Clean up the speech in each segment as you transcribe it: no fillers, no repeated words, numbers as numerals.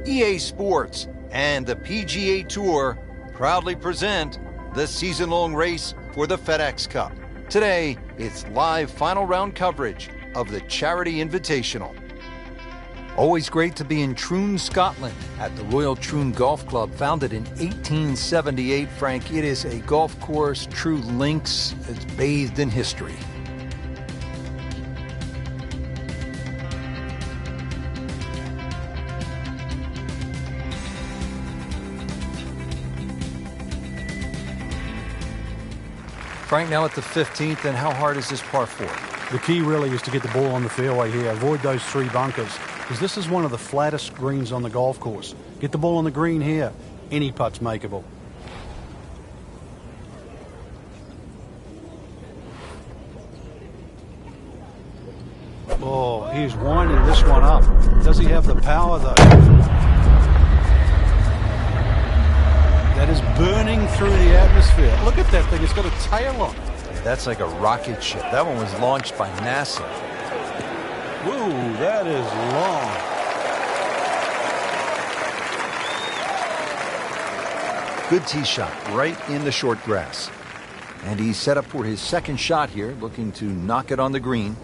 EA Sports, and the PGA Tour proudly present the season-long race for the FedEx Cup. Today, it's live final round coverage of the Charity Invitational. Always great to be in Troon, Scotland, at the Royal Troon Golf Club, founded in 1878. Frank, it is a golf course, true links. It's bathed in history. Frank, now at the 15th, and how hard is this par 4? The key really is to get the ball on the fairway here. Avoid those 3 bunkers, because this is one of the flattest greens on the golf course. Get the ball on the green here. Any putt's makeable. Oh, he's winding this one up. Does he have the power, though? That is burning through the atmosphere. Look at that thing. It's got a tail on it. That's like a rocket ship. That one was launched by NASA. Whoa, that is long. Good tee shot right in the short grass. And he's set up for his second shot here, looking to knock it on the green.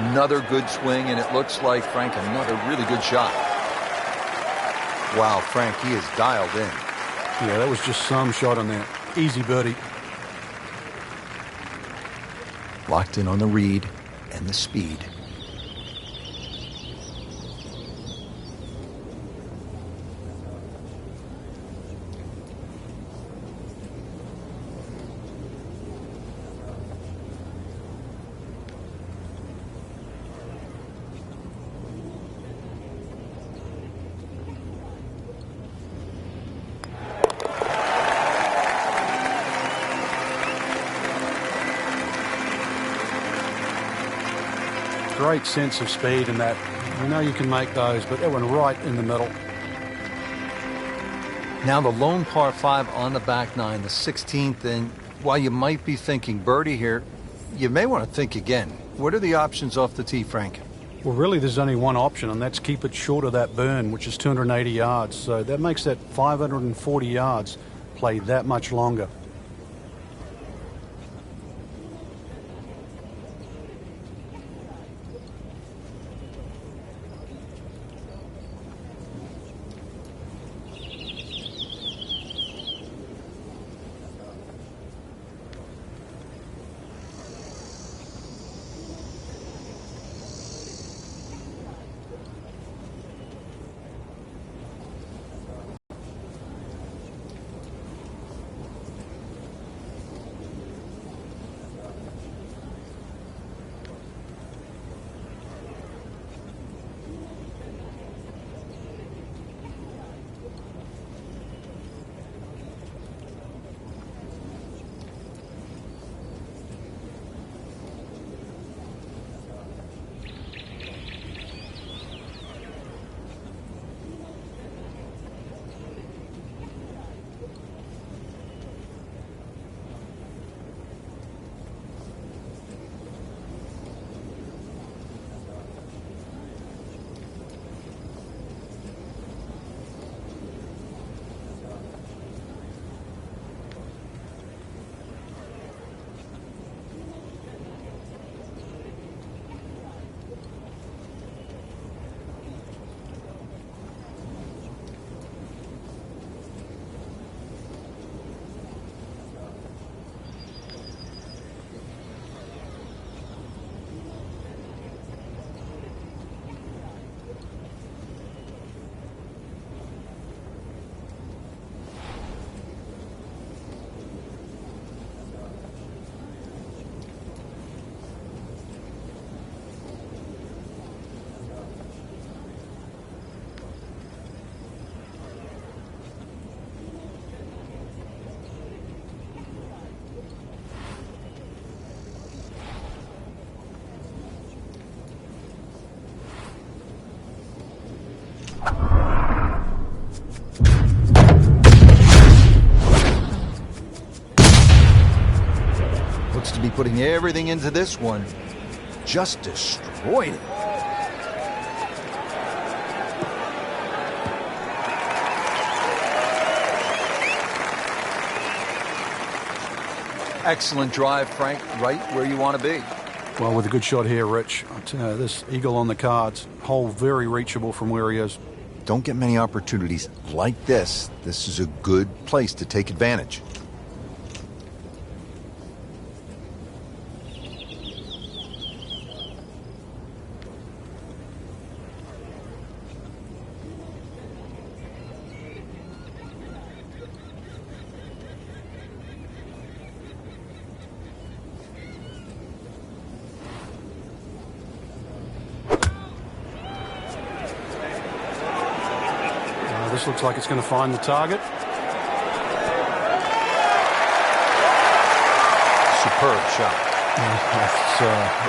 Another good swing, and it looks like, Frank, another really good shot. Wow, Frank, he is dialed in. Yeah, that was just some shot on that. Easy birdie. Locked in on the read and the speed. Great sense of speed in that. You know you can make those, but that one right in the middle. Now the lone par 5 on the back 9, the 16th, and while you might be thinking birdie here, you may want to think again. What are the options off the tee, Frank? Well, really, there's only one option, and that's keep it short of that burn, which is 280 yards. So that makes that 540 yards play that much longer. putting everything into this one. Just destroyed it. Excellent drive, Frank, right where you want to be. Well, with a good shot here, Rich, I'll tell you, this eagle on the cards, hole very reachable from where he is. Don't get many opportunities like this. This is a good place to take advantage. This looks like it's going to find the target. Superb shot.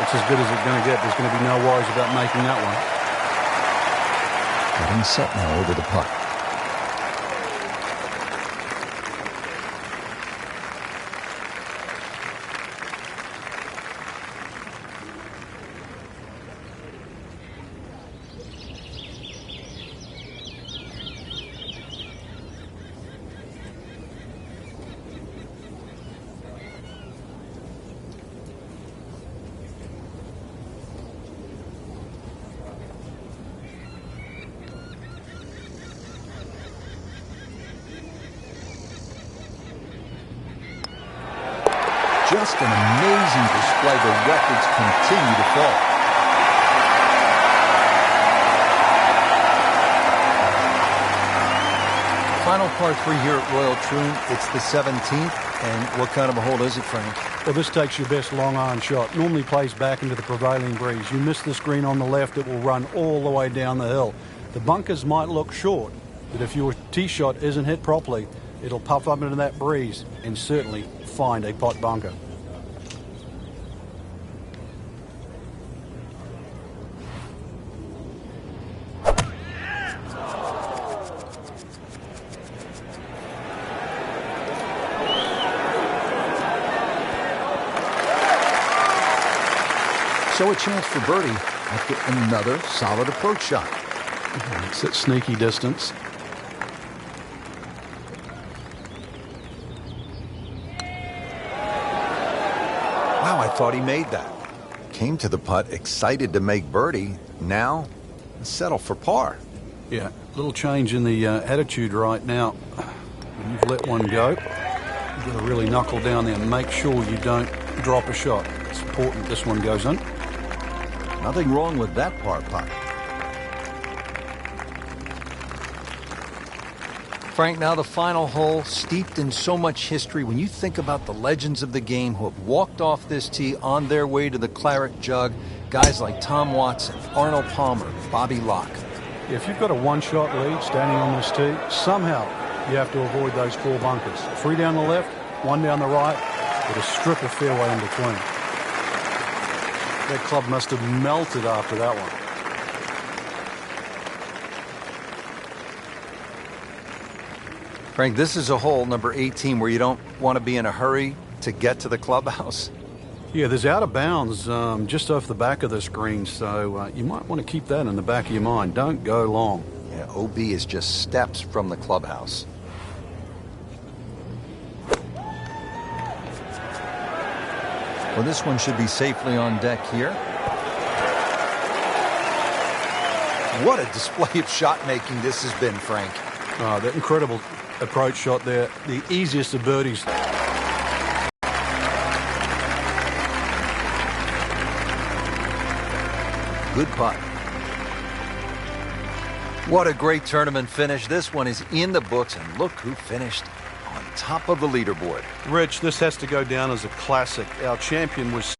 It's as good as it's going to get. There's going to be no worries about making that one. Getting set now over the putt. Just an amazing display. The records continue to fall. Final par 3 here at Royal Troon. It's the 17th. And what kind of a hole is it, Frank? Well, this takes your best long iron shot. Normally plays back into the prevailing breeze. You miss this green on the left, it will run all the way down the hill. The bunkers might look short, but if your tee shot isn't hit properly, it'll puff up into that breeze and certainly find a pot bunker. So a chance for birdie after another solid approach shot. It's at sneaky distance. Wow, I thought he made that. Came to the putt excited to make birdie. Now, settle for par. Yeah, little change in the attitude right now. When you've let one go, you've got to really knuckle down there and make sure you don't drop a shot. It's important this one goes in. Nothing wrong with that par putt. Frank, now the final hole, steeped in so much history. When you think about the legends of the game who have walked off this tee on their way to the claret jug, guys like Tom Watson, Arnold Palmer, Bobby Locke. If you've got a one-shot lead standing on this tee, somehow you have to avoid those 4 bunkers. 3 down the left, 1 down the right, with a strip of fairway in between. That club must have melted after that one. Frank, this is a hole, number 18, where you don't want to be in a hurry to get to the clubhouse. Yeah, there's out of bounds just off the back of this green, so you might want to keep that in the back of your mind. Don't go long. Yeah, OB is just steps from the clubhouse. Well, this one should be safely on deck here. What a display of shot making this has been, Frank. That incredible approach shot there, the easiest of birdies. Good putt. What a great tournament finish. This one is in the books, and look who finished on top of the leaderboard. Rich, this has to go down as a classic. Our champion was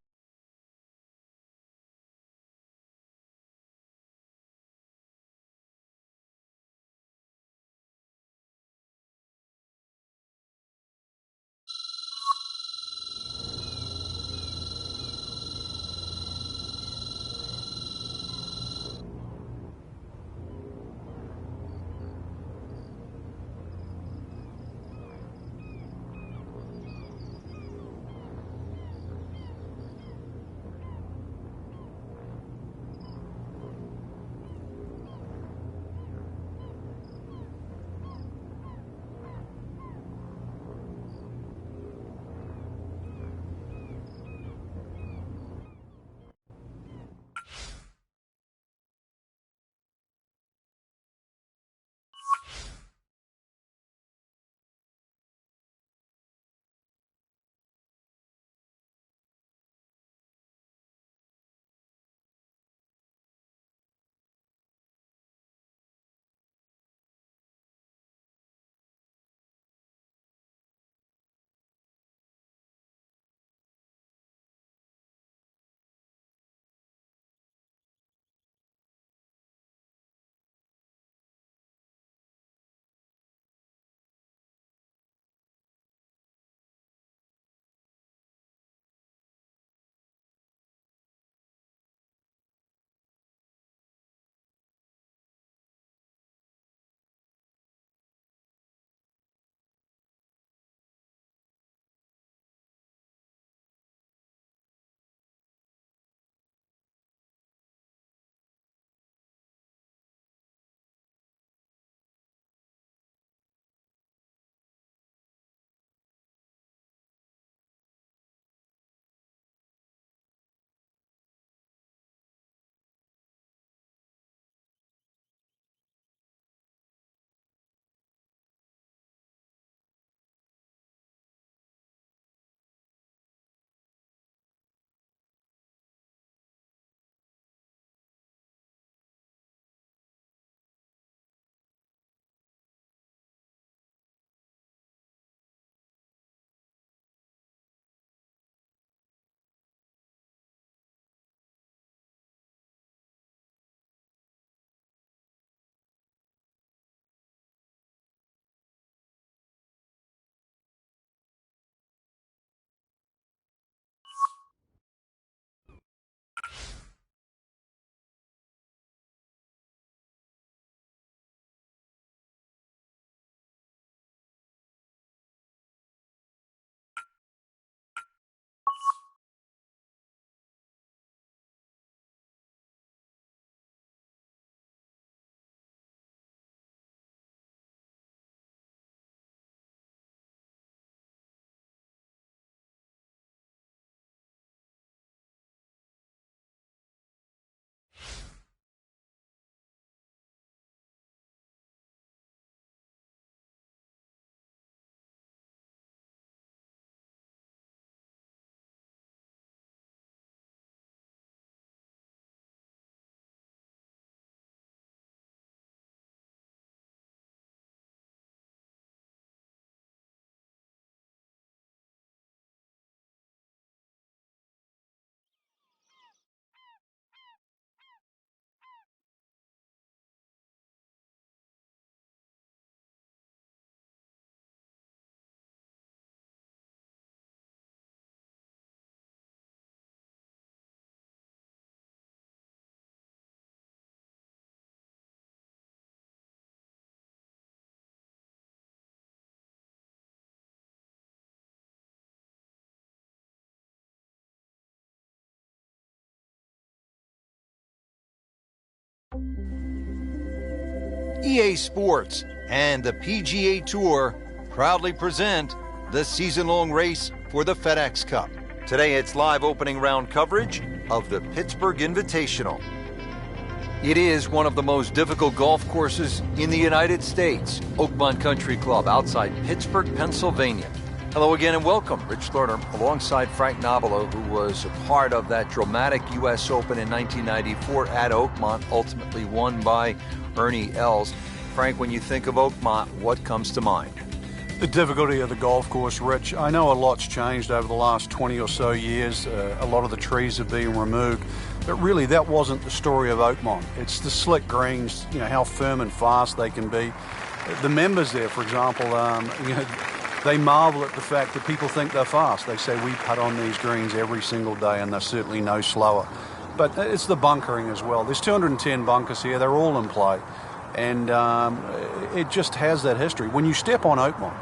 EA Sports and the PGA Tour proudly present the season-long race for the FedEx Cup. Today it's live opening round coverage of the Pittsburgh Invitational. It is one of the most difficult golf courses in the United States, Oakmont Country Club outside Pittsburgh, Pennsylvania. Hello again and welcome. Rich Lerner alongside Frank Nobilo, who was a part of that dramatic U.S. Open in 1994 at Oakmont, ultimately won by Ernie Els. Frank, when you think of Oakmont, what comes to mind? The difficulty of the golf course, Rich. I know a lot's changed over the last 20 or so years. A lot of the trees have been removed. But really, that wasn't the story of Oakmont. It's the slick greens, how firm and fast they can be. The members there, for example, they marvel at the fact that people think they're fast. They say we putt on these greens every single day and they're certainly no slower. But it's the bunkering as well. There's 210 bunkers here. They're all in play. And it just has that history. When you step on Oakmont,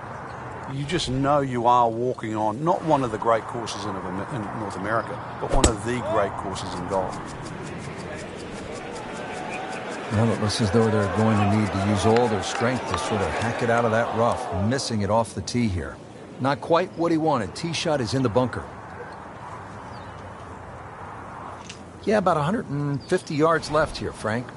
you just know you are walking on not one of the great courses in North America, but one of the great courses in golf. Well, it looks as though they're going to need to use all their strength to sort of hack it out of that rough, missing it off the tee here. Not quite what he wanted. Tee shot is in the bunker. Yeah, about 150 yards left here, Frank.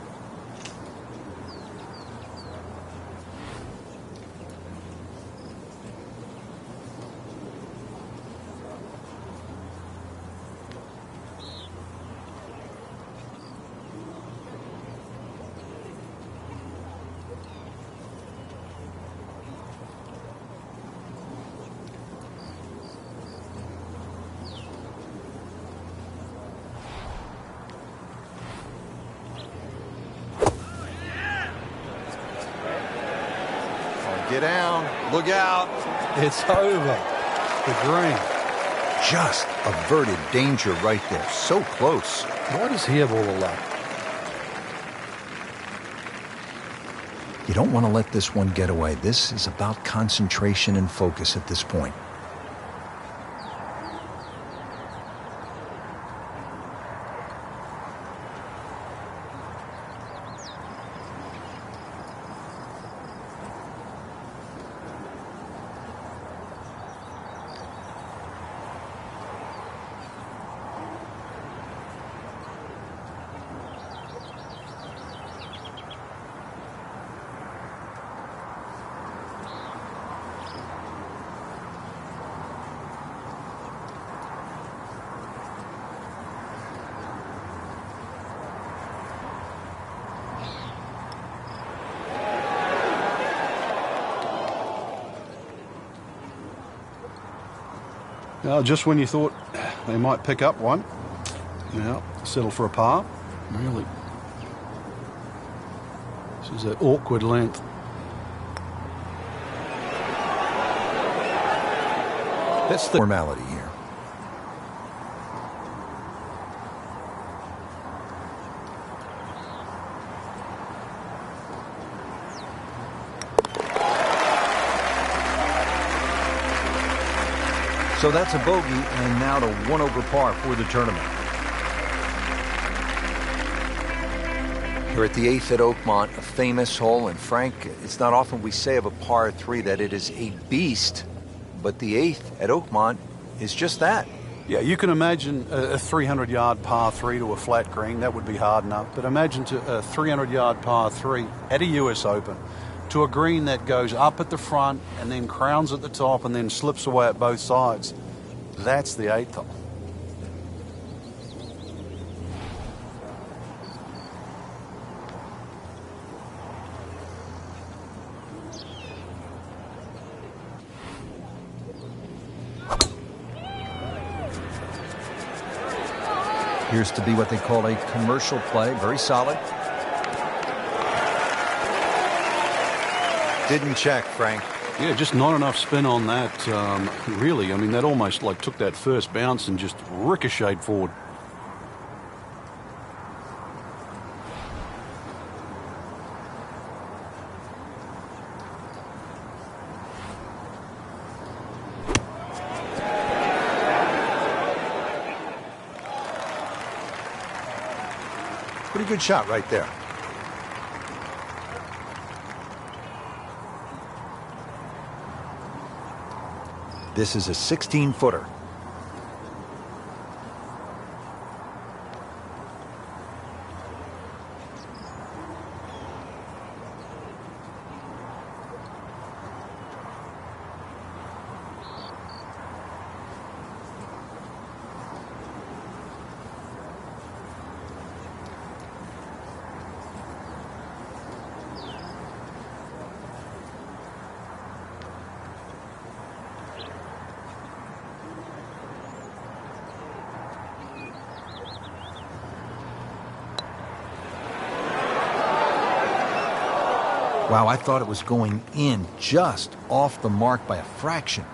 Get down. Look out. It's over. The green. Just averted danger right there. So close. Why does he have all the luck? You don't want to let this one get away. This is about concentration and focus at this point. Well, just when you thought they might pick up one, now settle for a par. Really. This is an awkward length. That's the formality here. So that's a bogey, and now to 1 over par for the tournament. Here at the 8th at Oakmont, a famous hole, and Frank, it's not often we say of a par 3 that it is a beast, but the 8th at Oakmont is just that. Yeah, you can imagine a 300-yard par 3 to a flat green. That would be hard enough. But imagine to a 300-yard par 3 at a US Open to a green that goes up at the front and then crowns at the top and then slips away at both sides. That's the 8th hole. Appears to be what they call a commercial play. Very solid. Didn't check, Frank. Yeah, just not enough spin on that, really. I mean, that almost like took that first bounce and just ricocheted forward. Pretty good shot right there. This is a 16-footer. Wow, I thought it was going in just off the mark by a fraction.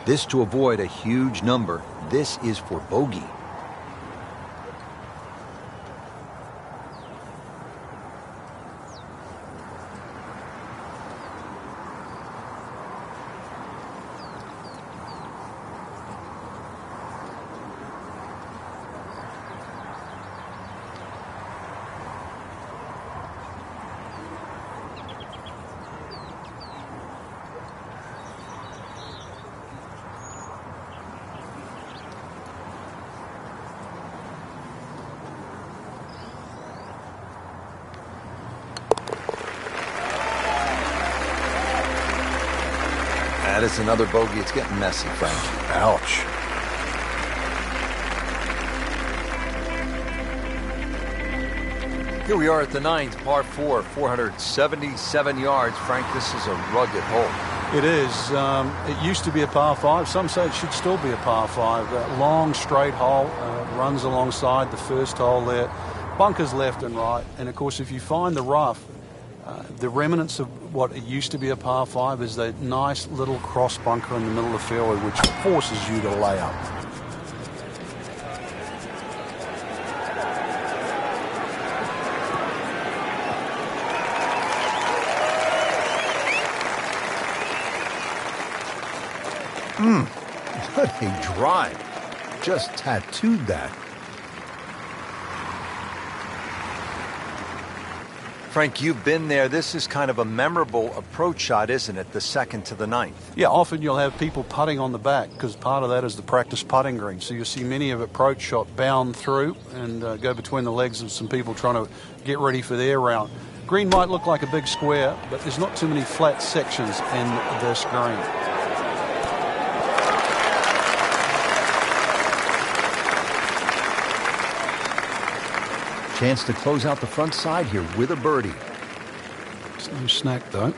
This to avoid a huge number. This is for bogey. That is another bogey. It's getting messy, Frank. Ouch. Here we are at the 9th, par 4, 477 yards. Frank, this is a rugged hole. It is. It used to be a par 5. Some say it should still be a par 5. That long, straight hole runs alongside the first hole there. Bunkers left and right. And, of course, if you find the rough, the remnants of what it used to be a par 5 is that nice little cross bunker in the middle of the fairway, which forces you to lay up. What a drive. Just tattooed that. Frank, you've been there. This is kind of a memorable approach shot, isn't it? The 2nd to the 9th. Yeah, often you'll have people putting on the back because part of that is the practice putting green. So you'll see many of approach shot bound through and go between the legs of some people trying to get ready for their round. Green might look like a big square, but there's not too many flat sections in this green. Chance to close out the front side here with a birdie. It's no snack, though.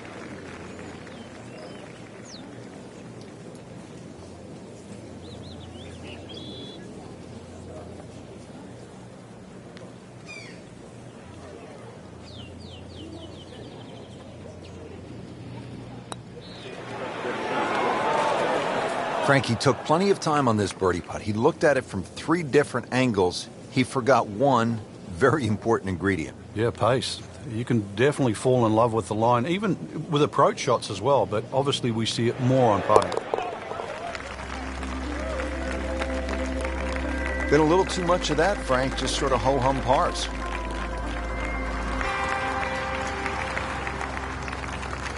Frankie took plenty of time on this birdie putt. He looked at it from 3 different angles. He forgot one very important ingredient. Yeah, pace. You can definitely fall in love with the line, even with approach shots as well, but obviously we see it more on putting. Been a little too much of that, Frank, just sort of ho-hum pars.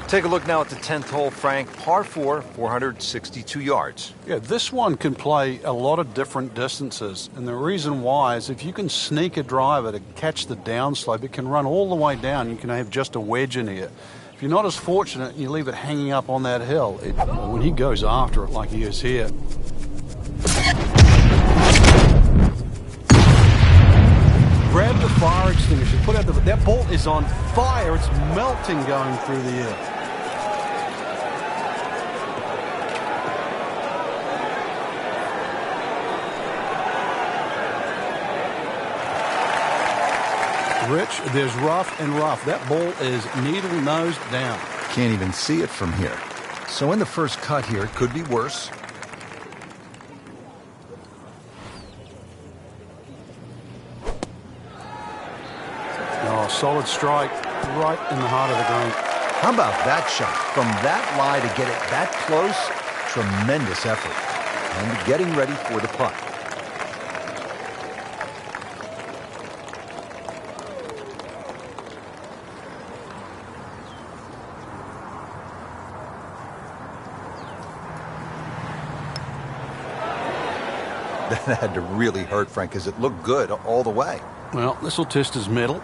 Take a look now at the 10th hole, Frank. Par 4, 462 yards. Yeah, this one can play a lot of different distances. And the reason why is if you can sneak a driver to catch the downslope, it can run all the way down. You can have just a wedge in here. If you're not as fortunate and you leave it hanging up on that hill, when he goes after it like he is here. Grab the fire extinguisher. Put out that ball is on fire. It's melting going through the air. Rich, there's rough and rough. That ball is needle-nosed down. Can't even see it from here. So in the first cut here, it could be worse. Oh, solid strike right in the heart of the green. How about that shot? From that lie to get it that close, tremendous effort. And getting ready for the putt. That had to really hurt, Frank, because it looked good all the way. Well, this will test his mettle.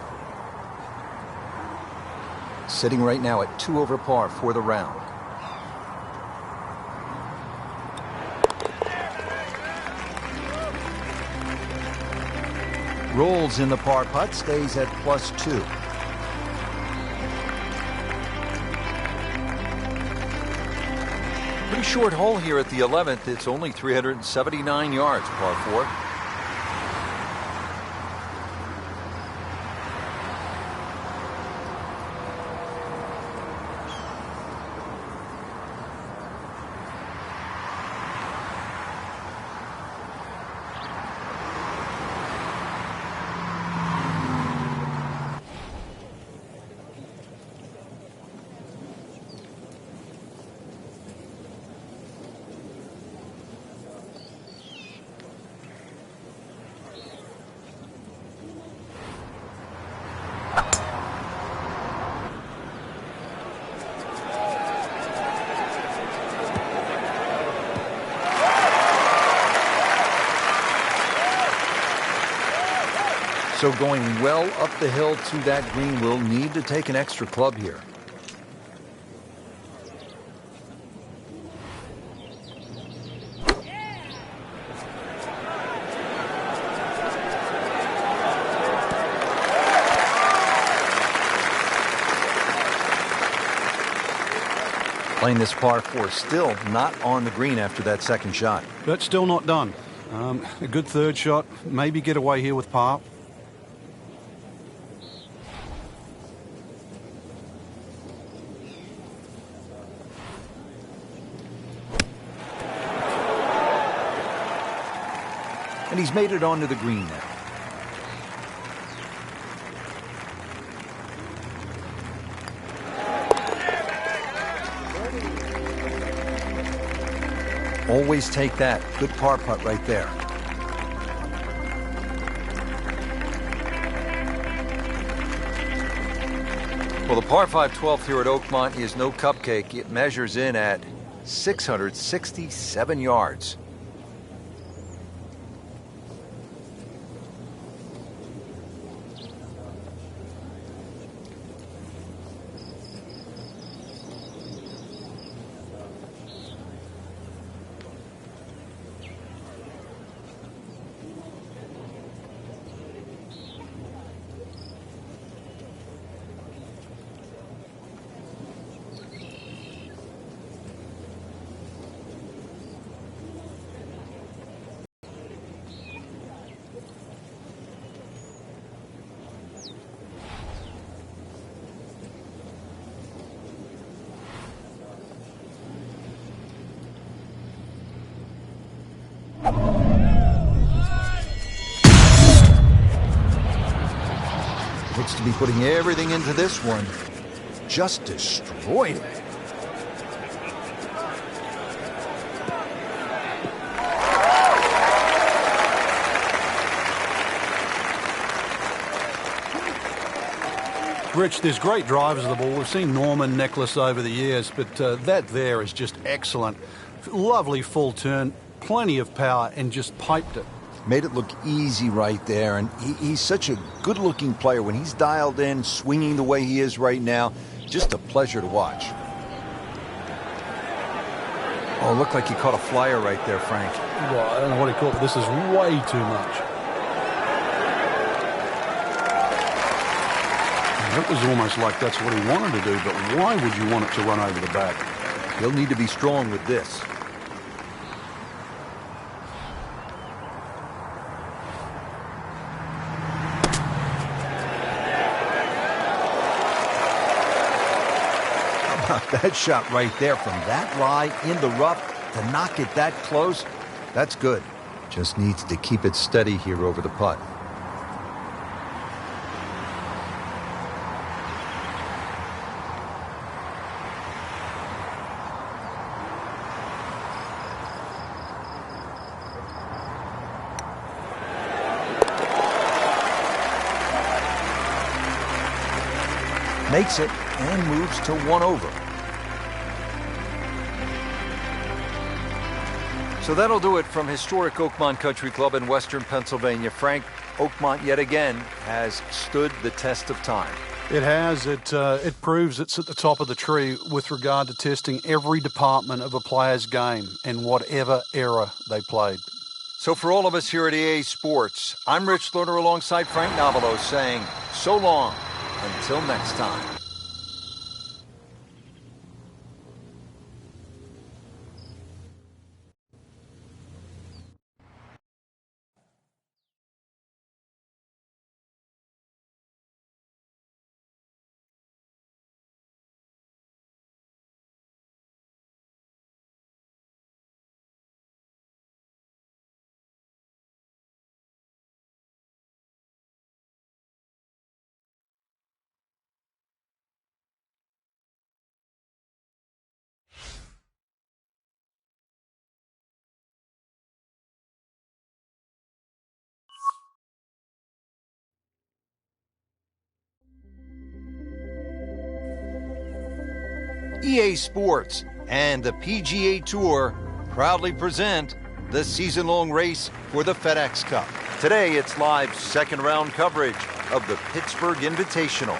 Sitting right now at 2 over par for the round. Rolls in the par putt, stays at +2. Pretty short hole here at the 11th. It's only 379 yards, par 4. So going well up the hill to that green, will need to take an extra club here. Playing this par 4, still not on the green after that second shot. But still not done. A good third shot, maybe get away here with par. And he's made it onto the green now. Always take that. Good par putt right there. Well, the par 5 12th here at Oakmont is no cupcake. It measures in at 667 yards. Looks to be putting everything into this one. Just destroyed it. Rich, there's great drivers of the ball. We've seen Norman, Necklace over the years, but that there is just excellent. Lovely full turn, plenty of power, and just piped it. Made it look easy right there, and he's such a good-looking player. When he's dialed in, swinging the way he is right now, just a pleasure to watch. Oh, looked like he caught a flyer right there, Frank. Well, I don't know what he caught, but this is way too much. It was almost like that's what he wanted to do, but why would you want it to run over the back? He'll need to be strong with this. That shot right there from that lie in the rough to knock it that close, that's good. Just needs to keep it steady here over the putt. Makes it and moves to 1 over. So that'll do it from historic Oakmont Country Club in western Pennsylvania. Frank, Oakmont yet again has stood the test of time. It has. It proves it's at the top of the tree with regard to testing every department of a player's game in whatever era they played. So for all of us here at EA Sports, I'm Rich Lerner alongside Frank Navalos saying so long until next time. EA Sports and the PGA Tour proudly present the season-long race for the FedEx Cup. Today, it's live second-round coverage of the Pittsburgh Invitational.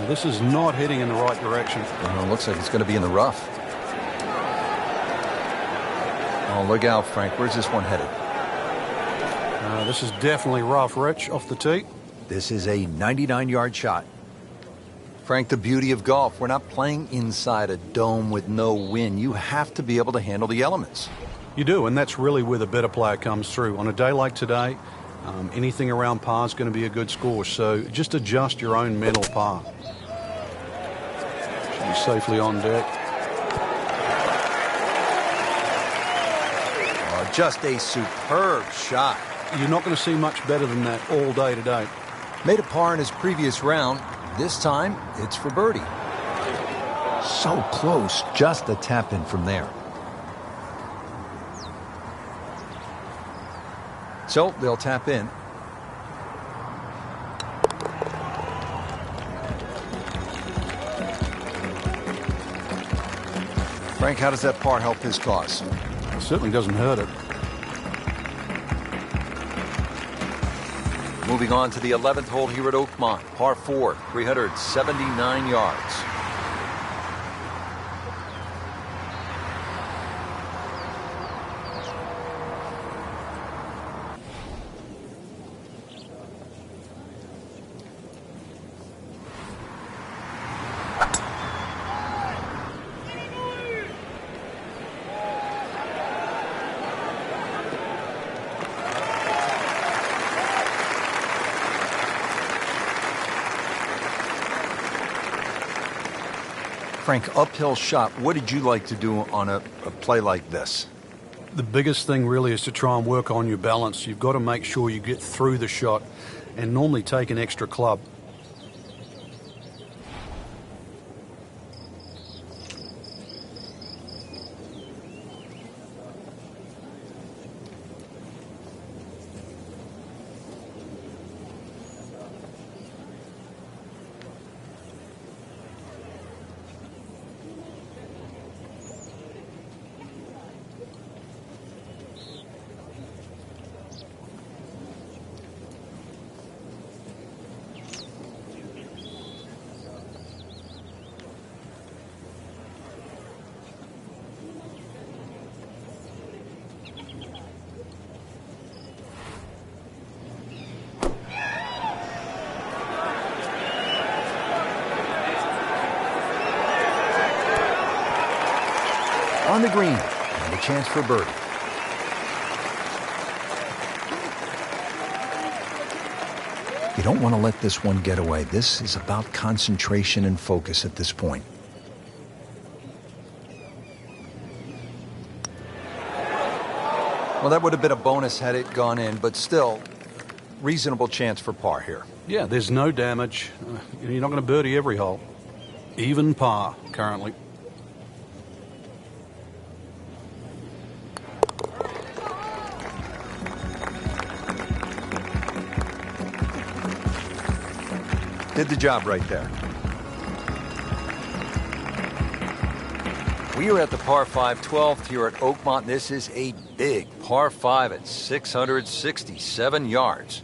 Now, this is not heading in the right direction. Well, it looks like it's going to be in the rough. Oh, look out, Frank. Where's this one headed? This is definitely rough, Rich, off the tee. This is a 99-yard shot. Frank, the beauty of golf, we're not playing inside a dome with no wind. You have to be able to handle the elements. You do, and that's really where the better player comes through. On a day like today, anything around par is going to be a good score, so just adjust your own mental par. Should be safely on deck. Oh, just a superb shot. You're not going to see much better than that all day today. Made a par in his previous round. This time, it's for birdie. So close, just a tap in from there. So they'll tap in. Frank, how does that par help his cause? It certainly doesn't hurt it. Moving on to the 11th hole here at Oakmont, par 4, 379 yards. Frank, uphill shot. What did you like to do on a play like this? The biggest thing really is to try and work on your balance. You've got to make sure you get through the shot and normally take an extra club. On the green, and a chance for birdie. You don't want to let this one get away. This is about concentration and focus at this point. Well, that would have been a bonus had it gone in, but still, reasonable chance for par here. Yeah, there's no damage. You're not going to birdie every hole. Even par currently. Did the job right there. We are at the par 5 12th here at Oakmont. This is a big par 5 at 667 yards.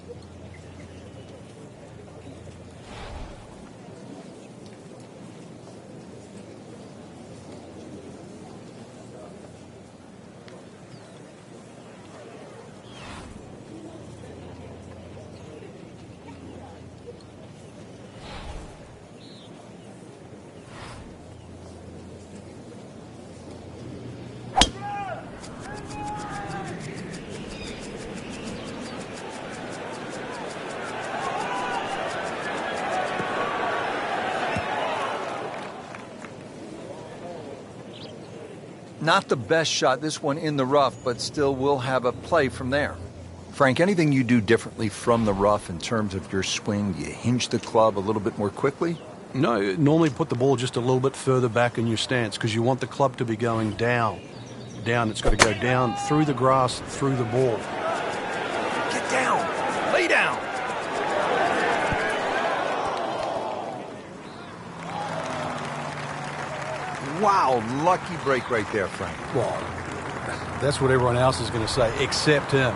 Not the best shot, this one in the rough, but still will have a play from there. Frank, anything you do differently from the rough in terms of your swing? Do you hinge the club a little bit more quickly? No, normally put the ball just a little bit further back in your stance because you want the club to be going down. Down, it's got to go down through the grass, through the ball. Get down! Lay down! Wow, lucky break right there, Frank. Well, that's what everyone else is going to say, except him.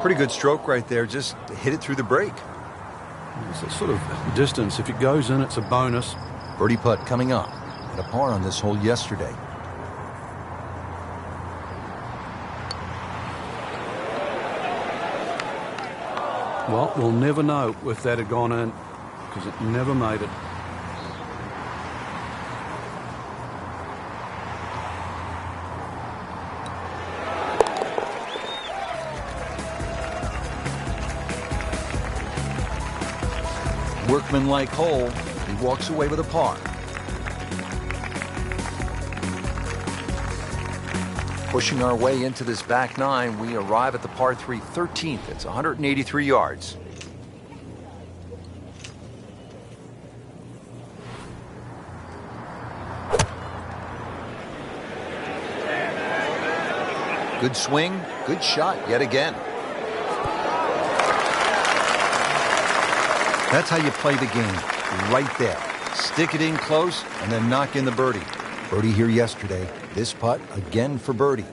Pretty good stroke right there. Just hit it through the break. It's a sort of distance. If it goes in, it's a bonus. Birdie putt coming up. Had a par on this hole yesterday. Well, we'll never know if that had gone in because it never made it. Workmanlike hole. He walks away with a par. Pushing our way into this back nine, we arrive at the par 3 13th. It's 183 yards. Good swing, good shot yet again. That's how you play the game, right there. Stick it in close and then knock in the birdie. Birdie here yesterday. This putt again for birdie.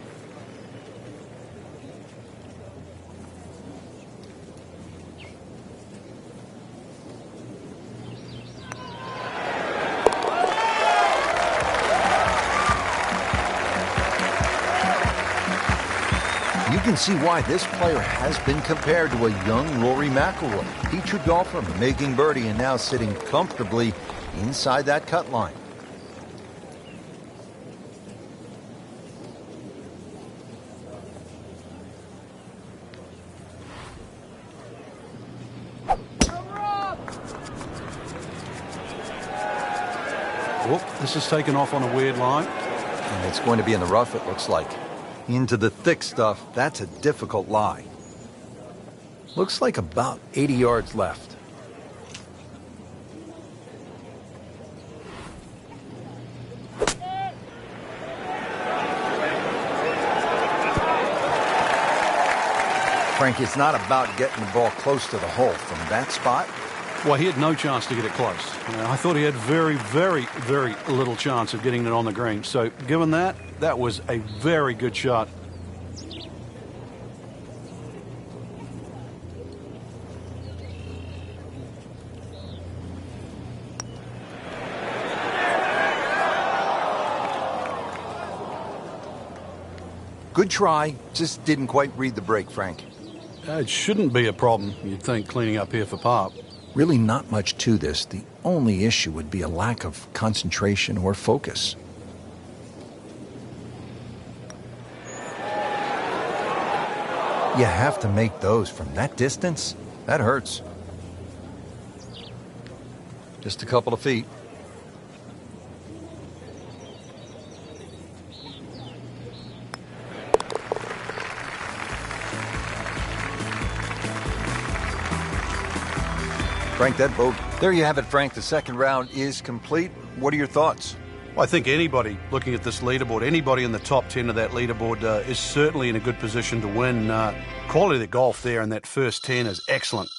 You can see why this player has been compared to a young Rory McIlroy. Featured golfer making birdie and now sitting comfortably inside that cut line. Whoop, this is taken off on a weird line. And it's going to be in the rough, it looks like. Into the thick stuff, that's a difficult lie. Looks like about 80 yards left. Frank, it's not about getting the ball close to the hole. From that spot, Well, he had no chance to get it close. I thought he had very, very, very little chance of getting it on the green. So given that, that was a very good shot. good try, just didn't quite read the break, Frank. It shouldn't be a problem, you'd think, cleaning up here for par. Really not much to this. The only issue would be a lack of concentration or focus. You have to make those from that distance. That hurts. Just a couple of feet. Frank, that boat. There you have it, Frank. The second round is complete. What are your thoughts? I think anybody looking at this leaderboard, anybody in the top 10 of that leaderboard is certainly in a good position to win. Quality of the golf there in that first 10 is excellent.